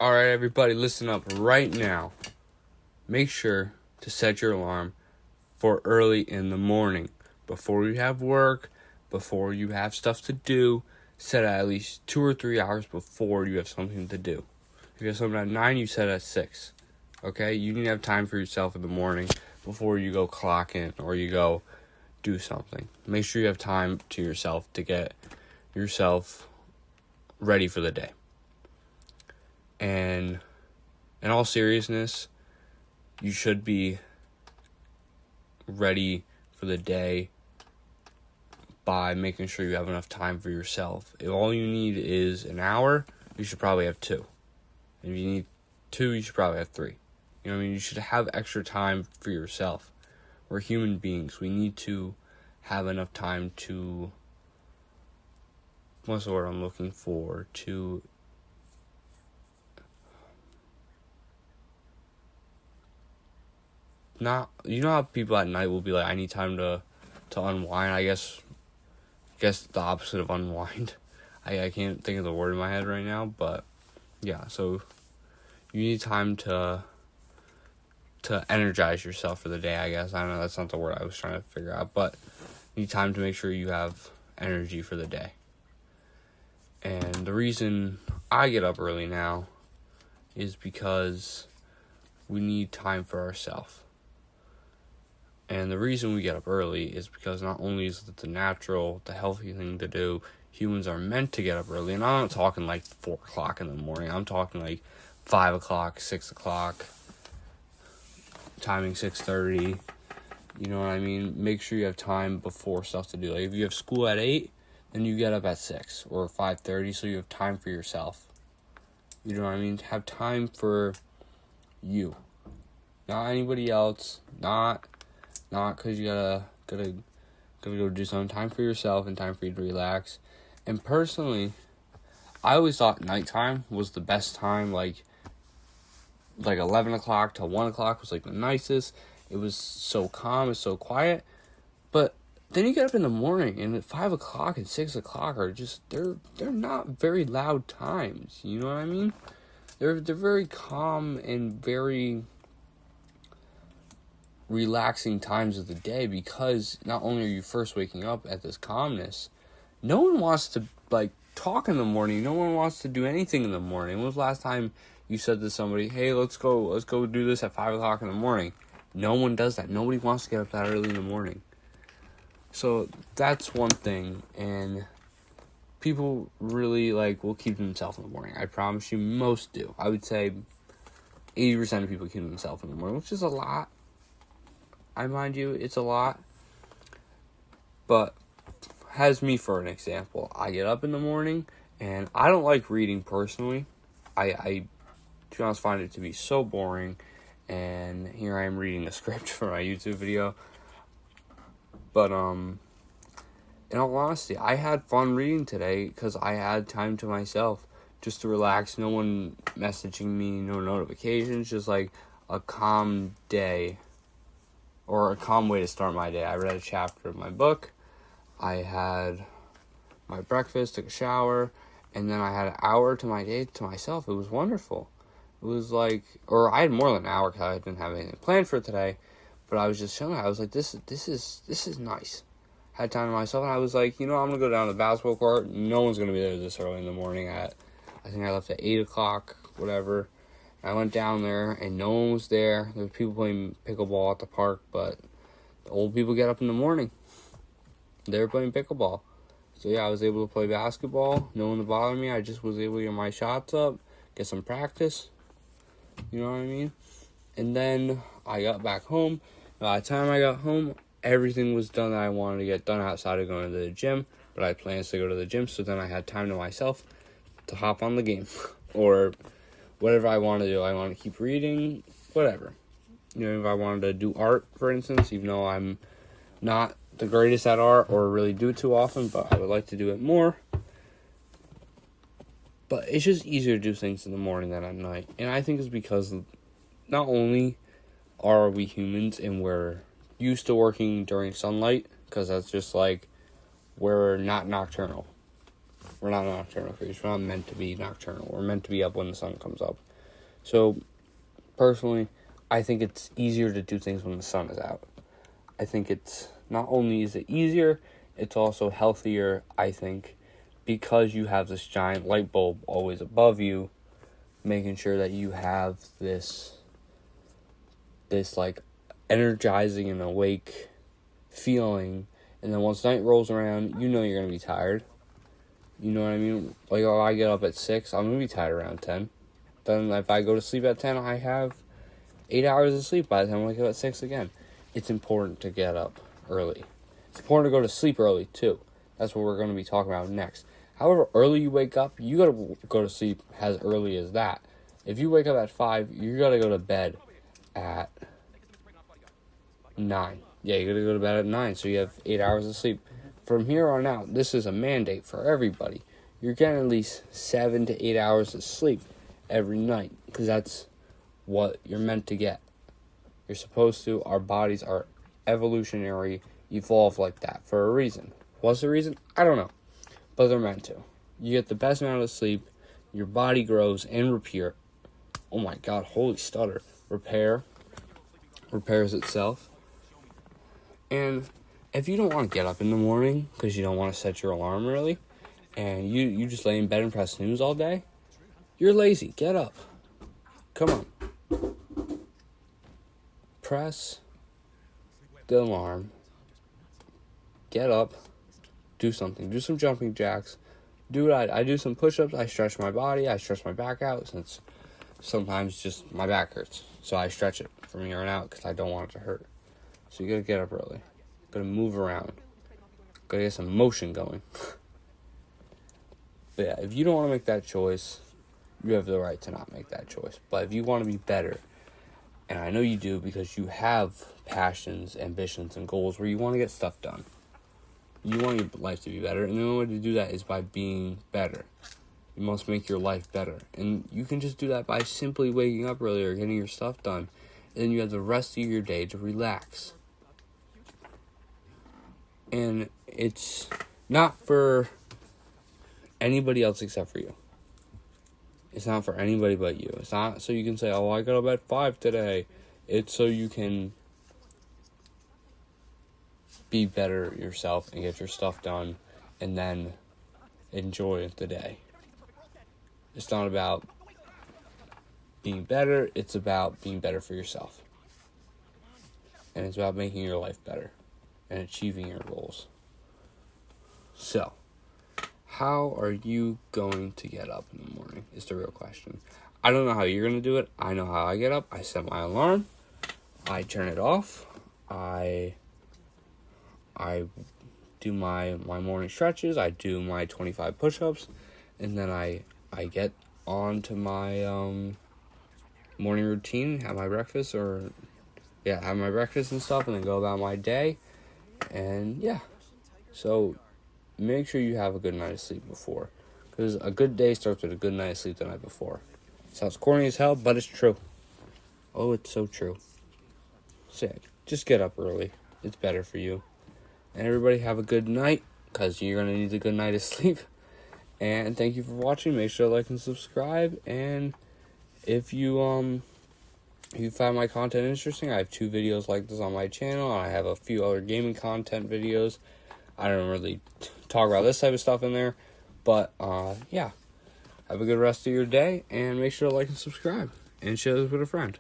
Alright, everybody, listen up right now. Make sure to set your alarm for early in the morning. Before you have work, before you have stuff to do, set it at least 2 or 3 hours before you have something to do. If you have something at 9, you set it at 6. Okay? You need to have time for yourself in the morning before you go clock in or you go do something. Make sure you have time to yourself to get yourself ready for the day. And in all seriousness, you should be ready for the day by making sure you have enough time for yourself. If all you need is an hour, you should probably have 2. If you need 2, you should probably have 3. You know what I mean? You should have extra time for yourself. We're human beings. We need to have enough time to, what's the word I'm looking for? Not, you know how people at night will be like, I need time to unwind. I guess the opposite of unwind. I can't think of the word in my head right now, but yeah, so you need time to energize yourself for the day, I guess. I don't know, that's not the word I was trying to figure out, but you need time to make sure you have energy for the day. And the reason I get up early now is because we need time for ourselves. And the reason we get up early is because not only is it the healthy thing to do, humans are meant to get up early. And I'm not talking like 4 o'clock in the morning. I'm talking like 5 o'clock, 6 o'clock, timing 6:30. You know what I mean? Make sure you have time before stuff to do. Like if you have school at 8, then you get up at 6 or 5:30 so you have time for yourself. You know what I mean? Have time for you. Not anybody else. Not because you gotta go do something. Time for yourself and time for you to relax. And personally, I always thought nighttime was the best time. Like 11 o'clock to 1 o'clock was like the nicest. It was so calm, it's so quiet. But then you get up in the morning, and at 5 o'clock and 6 o'clock are just they're not very loud times. You know what I mean? They're very calm and very relaxing times of the day, because not only are you first waking up at this calmness, no one wants to talk in the morning. No one wants to do anything in the morning. When was the last time you said to somebody, hey, let's go do this at 5 o'clock in the morning? No one does that. Nobody wants to get up that early in the morning. So that's one thing, and people really will keep themselves in the morning. I promise you, most do. I would say 80% of people keep themselves in the morning, which is a lot. I mind you, it's a lot. But has me for an example. I get up in the morning, and I don't like reading personally. I to be honest, find it to be so boring. And here I am reading a script for my YouTube video. But in all honesty, I had fun reading today because I had time to myself just to relax. No one messaging me, no notifications, just like a calm day. Or a calm way to start my day. I read a chapter of my book. I had my breakfast, took a shower, and then I had an hour to my day to myself. It was wonderful. It was I had more than an hour because I didn't have anything planned for today. But I was just chilling. I was like, this is nice. I had time to myself, and I was like, I'm gonna go down to the basketball court. No one's gonna be there this early in the morning. I think I left at 8 o'clock, whatever. I went down there, and no one was there. There were people playing pickleball at the park, but the old people get up in the morning. They were playing pickleball. So, yeah, I was able to play basketball. No one to bother me. I just was able to get my shots up, get some practice. You know what I mean? And then I got back home. By the time I got home, everything was done that I wanted to get done outside of going to the gym. But I had plans to go to the gym, so then I had time to myself to hop on the game. Or whatever I want to do. I want to keep reading, whatever. If I wanted to do art, for instance, even though I'm not the greatest at art or really do it too often, but I would like to do it more. But it's just easier to do things in the morning than at night. And I think it's because not only are we humans and we're used to working during sunlight, because that's just we're not nocturnal. We're not nocturnal creatures. We're not meant to be nocturnal. We're meant to be up when the sun comes up. So, personally, I think it's easier to do things when the sun is out. I think it's, not only is it easier, it's also healthier, I think, because you have this giant light bulb always above you, making sure that you have this like energizing and awake feeling. And then once night rolls around, you know you're going to be tired. You know what I mean? Like, if I get up at 6, I'm going to be tired around 10. Then if I go to sleep at 10, I have 8 hours of sleep by the time I wake up at 6 again. It's important to get up early. It's important to go to sleep early, too. That's what we're going to be talking about next. However early you wake up, you got to go to sleep as early as that. If you wake up at 5, you got to go to bed at 9. Yeah, you got to go to bed at 9, so you have 8 hours of sleep. From here on out, this is a mandate for everybody. You're getting at least 7 to 8 hours of sleep every night, because that's what you're meant to get. You're supposed to. Our bodies are evolutionary, evolved like that for a reason. What's the reason? I don't know, but they're meant to. You get the best amount of sleep, your body grows and repair. Oh my God, holy stutter. Repairs itself. And if you don't want to get up in the morning because you don't want to set your alarm early, and you just lay in bed and press snooze all day, you're lazy. Get up. Come on. Press the alarm. Get up. Do something. Do some jumping jacks. Do what I do some push-ups. I stretch my body. I stretch my back out since sometimes just my back hurts. So I stretch it from here on out because I don't want it to hurt. So you gotta get up early. Gotta move around. Gotta get some motion going. But yeah, if you don't want to make that choice, you have the right to not make that choice. But if you want to be better, and I know you do because you have passions, ambitions, and goals where you want to get stuff done. You want your life to be better, and the only way to do that is by being better. You must make your life better. And you can just do that by simply waking up earlier, getting your stuff done. And then you have the rest of your day to relax. And it's not for anybody else except for you. It's not for anybody but you. It's not so you can say, oh, I got up at 5 today. It's so you can be better yourself and get your stuff done and then enjoy the day. It's not about being better. It's about being better for yourself. And it's about making your life better and achieving your goals. So, how are you going to get up in the morning is the real question. I don't know how you're going to do it. I know how I get up. I set my alarm. I turn it off. I do my morning stretches. I do my 25 push-ups. And then I get on to my morning routine, have my breakfast, have my breakfast and stuff, and then go about my day. And yeah, so make sure you have a good night of sleep before, because a good day starts with a good night of sleep the night before. Sounds corny as hell, but it's true. Oh, it's so true. So yeah, just get up early. It's better for you. And everybody have a good night, because you're going to need a good night of sleep. And thank you for watching. Make sure to like and subscribe. And if you found my content interesting, I have 2 videos like this on my channel. I have a few other gaming content videos. I don't really talk about this type of stuff in there. But, yeah. Have a good rest of your day. And make sure to like and subscribe. And share this with a friend.